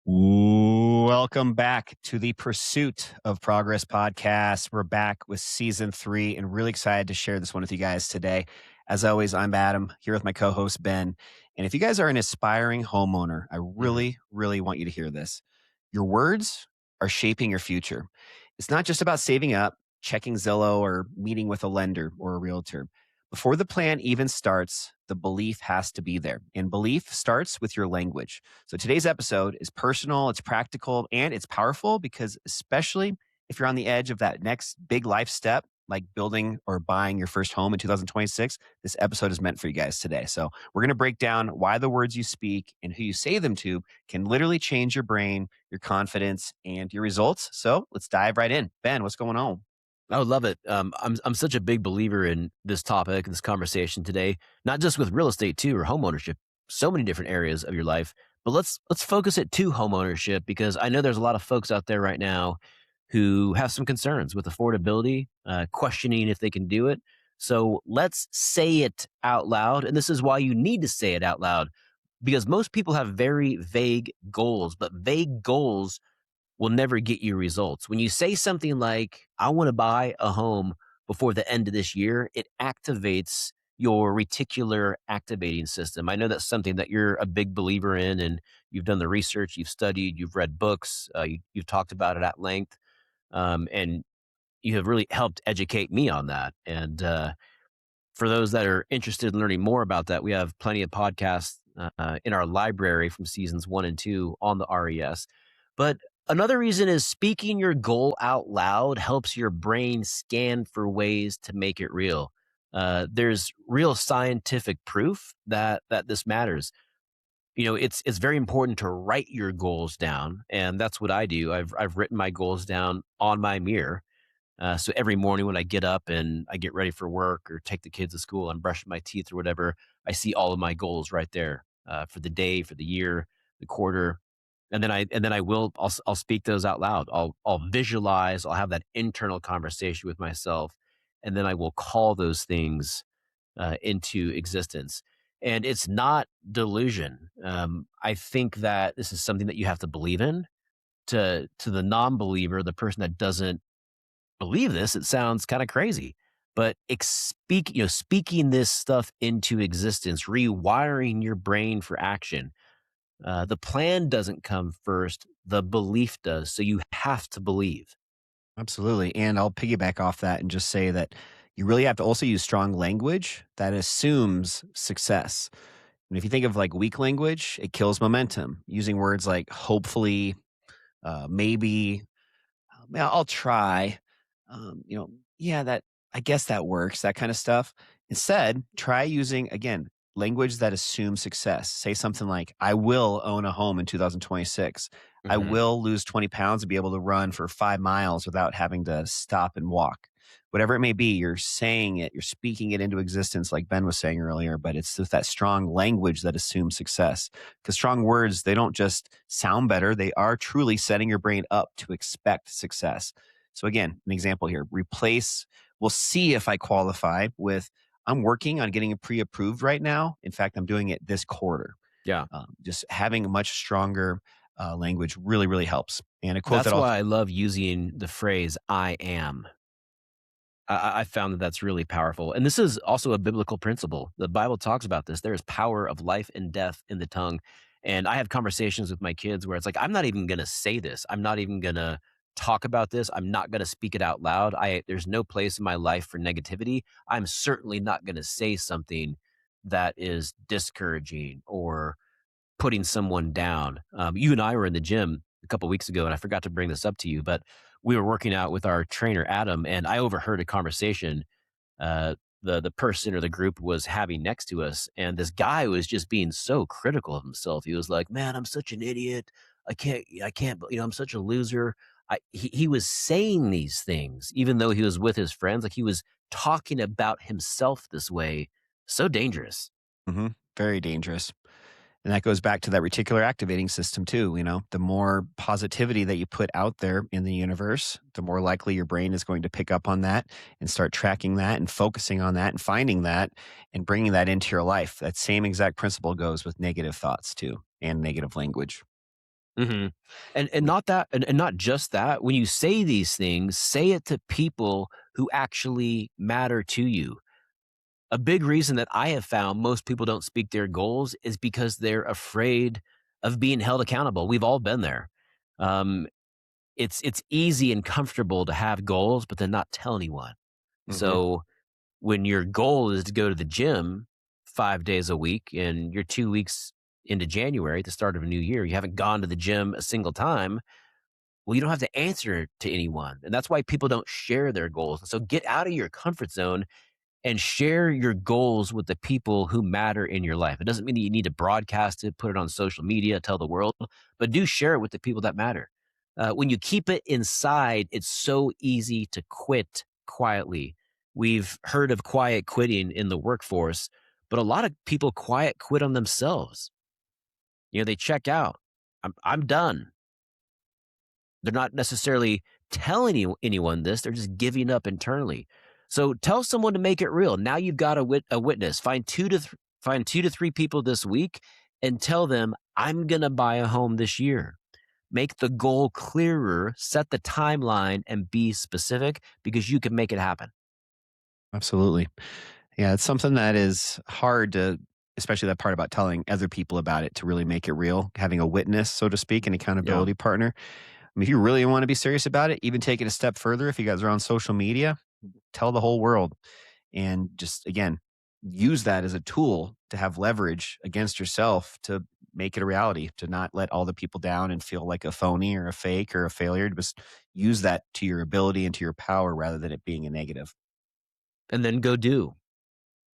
Welcome back to the Pursuit of Progress podcast. We're back with season 3 and really excited to share this one with you guys today. As always, I'm Adam here with my co host, Ben. And if you guys are an aspiring homeowner, I Mhm. really want you to hear this. Your words are shaping your future. It's not just about saving up, checking Zillow, or meeting with a lender or a realtor. Before the plan even starts, the belief has to be there. And belief starts with your language. So today's episode is personal, it's practical, and it's powerful because, especially if you're on the edge of that next big life step, like building or buying your first home in 2026, this episode is meant for you guys today. So we're going to break down why the words you speak and who you say them to can literally change your brain, your confidence, and your results. So let's dive right in. Ben, what's going on? I would love it. I'm such a big believer in this topic, this conversation today, not just with real estate too, or home ownership. So many different areas of your life, but let's focus it to home ownership because I know there's a lot of folks out there right now who have some concerns with affordability, questioning if they can do it. So let's say it out loud, and this is why you need to say it out loud because most people have very vague goals, but vague goals will never get you results. When you say something like, I want to buy a home before the end of this year, it activates your reticular activating system. I know that's something that you're a big believer in, and you've done the research, you've studied, you've read books, you've talked about it at length, and you have really helped educate me on that. And for those that are interested in learning more about that, we have plenty of podcasts in our library from seasons 1 and 2 on the RES. But another reason is speaking your goal out loud helps your brain scan for ways to make it real. There's real scientific proof that this matters. It's very important to write your goals down, and that's what I do. I've written my goals down on my mirror, so every morning when I get up and I get ready for work or take the kids to school, I'm brushing my teeth or whatever, I see all of my goals right there for the day, for the year, the quarter, and then I'll speak those out loud. I'll visualize. I'll have that internal conversation with myself, and then I will call those things into existence. And it's not delusion. I think that this is something that you have to believe in. To the non-believer, the person that doesn't believe this, it sounds kind of crazy. But speaking this stuff into existence, rewiring your brain for action. The plan doesn't come first; the belief does. So you have to believe. Absolutely. And I'll piggyback off that and just say that you really have to also use strong language that assumes success. And if you think of like weak language, it kills momentum. Using words like hopefully, maybe, yeah, I'll try, yeah, that I guess that works, that kind of stuff. Instead, try using, again, language that assumes success. Say something like, I will own a home in 2026. I Hmm. will lose 20 pounds and be able to run for 5 miles without having to stop and walk. Whatever it may be, you're saying it, you're speaking it into existence, like Ben was saying earlier, but it's just that strong language that assumes success. Because strong words, they don't just sound better, they are truly setting your brain up to expect success. So, again, an example here replace, we'll see if I qualify with, I'm working on getting it pre approved right now. In fact, I'm doing it this quarter. Yeah, Just having a much stronger language really helps. And a quote that that's I'll why I love using the phrase "I am." I found that that's really powerful. And this is also a biblical principle. The Bible talks about this. There is power of life and death in the tongue. And I have conversations with my kids where it's like, I'm not even going to say this. I'm not even going to talk about this. I'm not going to speak it out loud. There's no place in my life for negativity. I'm certainly not going to say something that is discouraging or putting someone down. You and I were in the gym a couple weeks ago, and I forgot to bring this up to you, but we were working out with our trainer Adam, and I overheard a conversation the person or the group was having next to us, and this guy was just being so critical of himself. He was like, "Man, I'm such an idiot. I can't. I'm such a loser." He was saying these things even though he was with his friends. Like he was talking about himself this way. So dangerous. very dangerous. And that goes back to that reticular activating system too. The more positivity that you put out there in the universe, the more likely your brain is going to pick up on that and start tracking that and focusing on that and finding that and bringing that into your life. That same exact principle goes with negative thoughts too and negative language. Mhm. And not that and not just that, when you say these things, say it to people who actually matter to you. A big reason that I have found most people don't speak their goals is because they're afraid of being held accountable. We've all been there. Um, it's easy and comfortable to have goals, but then not tell anyone. Hmm. So when your goal is to go to the gym 5 days a week and you're 2 weeks into January at the start of a new year, you haven't gone to the gym a single time. Well, you don't have to answer to anyone. And that's why people don't share their goals. So get out of your comfort zone and share your goals with the people who matter in your life. It doesn't mean that you need to broadcast it, put it on social media, tell the world, but do share it with the people that matter. When you keep it inside, it's so easy to quit quietly. We've heard of quiet quitting in the workforce, but a lot of people quiet quit on themselves. They check out. I'm done. They're not necessarily telling anyone this, they're just giving up internally. So tell someone to make it real. Now you've got a witness. Find 2 to 3 people this week and tell them, "I'm gonna buy a home this year." Make the goal clearer, set the timeline, and be specific because you can make it happen. Absolutely. Yeah, it's something that is hard to, especially that part about telling other people about it to really make it real, having a witness, so to speak, an Yeah. accountability partner. I mean, if you really want to be serious about it, even take it a step further, if you guys are on social media, tell the whole world and just, again, use that as a tool to have leverage against yourself to make it a reality, to not let all the people down and feel like a phony or a fake or a failure. Just use that to your ability and to your power rather than it being a negative. And then go do.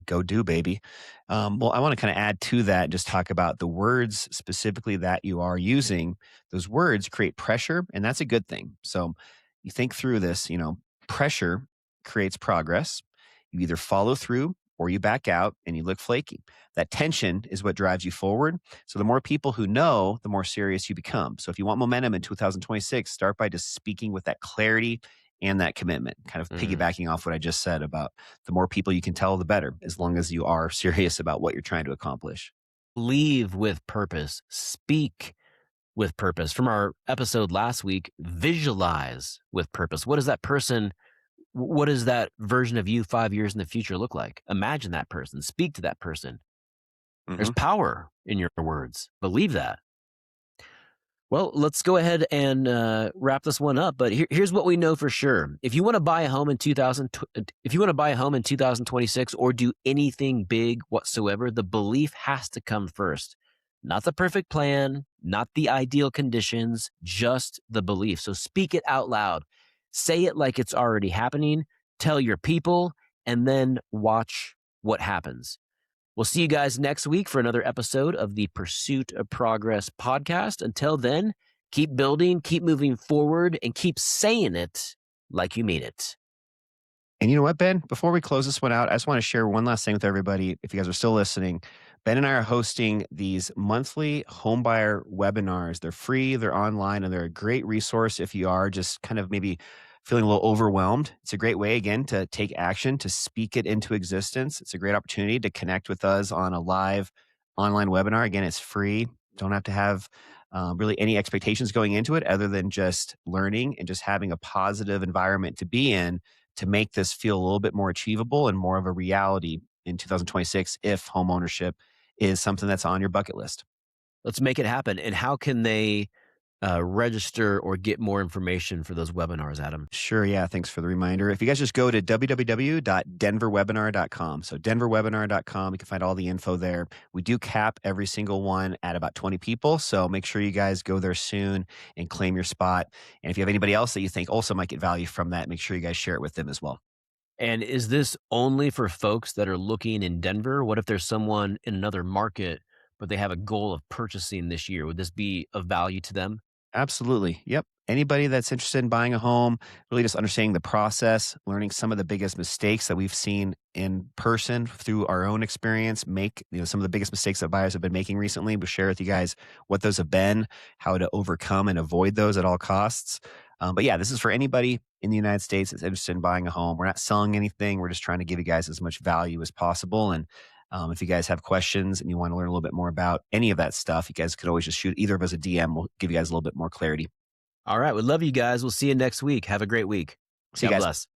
Go do, baby. Well, I want to kind of add to that, just talk about the words specifically that you are using. Those words create pressure, and that's a good thing. So you think through this, pressure creates progress. You either follow through or you back out and you look flaky. That tension is what drives you forward. So the more people who know, the more serious you become. So if you want momentum in 2026, start by just speaking with that clarity and that commitment, kind of Mm. piggybacking off what I just said about the more people you can tell, the better, as long as you are serious about what you're trying to accomplish. Leave with purpose. Speak with purpose. From our episode last week, visualize with purpose. What does that version of you 5 years in the future look like? Imagine that person, speak to that person. There's Hmm. power in your words. Believe that. Well, let's go ahead and wrap this one up. But here's what we know for sure: if you want to buy a home in 2026 or do anything big whatsoever, the belief has to come first. Not the perfect plan, not the ideal conditions, just the belief. So speak it out loud. Say it like it's already happening. Tell your people, and then watch what happens. We'll see you guys next week for another episode of the Pursuit of Progress podcast. Until then, keep building, keep moving forward, and keep saying it like you mean it. And you know what, Ben? Before we close this one out, I just want to share one last thing with everybody. If you guys are still listening, Ben and I are hosting these monthly homebuyer webinars. They're free, they're online, and they're a great resource if you are just kind of maybe feeling a little overwhelmed. It's a great way, again, to take action, to speak it into existence. It's a great opportunity to connect with us on a live online webinar. Again, it's free. Don't have to have really any expectations going into it other than just learning and just having a positive environment to be in to make this feel a little bit more achievable and more of a reality in 2026 if homeownership is something that's on your bucket list. Let's make it happen. And how can they register or get more information for those webinars, Adam? Sure. Yeah. Thanks for the reminder. If you guys just go to www.denverwebinar.com. So, denverwebinar.com, you can find all the info there. We do cap every single one at about 20 people. So, make sure you guys go there soon and claim your spot. And if you have anybody else that you think also might get value from that, make sure you guys share it with them as well. And is this only for folks that are looking in Denver? What if there's someone in another market, but they have a goal of purchasing this year? Would this be of value to them? Absolutely. Yep. Anybody that's interested in buying a home, really just understanding the process, learning some of the biggest mistakes that we've seen in person through our own experience, make some of the biggest mistakes that buyers have been making recently. We'll share with you guys what those have been, how to overcome and avoid those at all costs. But yeah, this is for anybody in the United States that's interested in buying a home. We're not selling anything. We're just trying to give you guys as much value as possible. And If you guys have questions and you want to learn a little bit more about any of that stuff, you guys could always just shoot either of us a DM. We'll give you guys a little bit more clarity. All right. We love you guys. We'll see you next week. Have a great week. See you God guys. bless.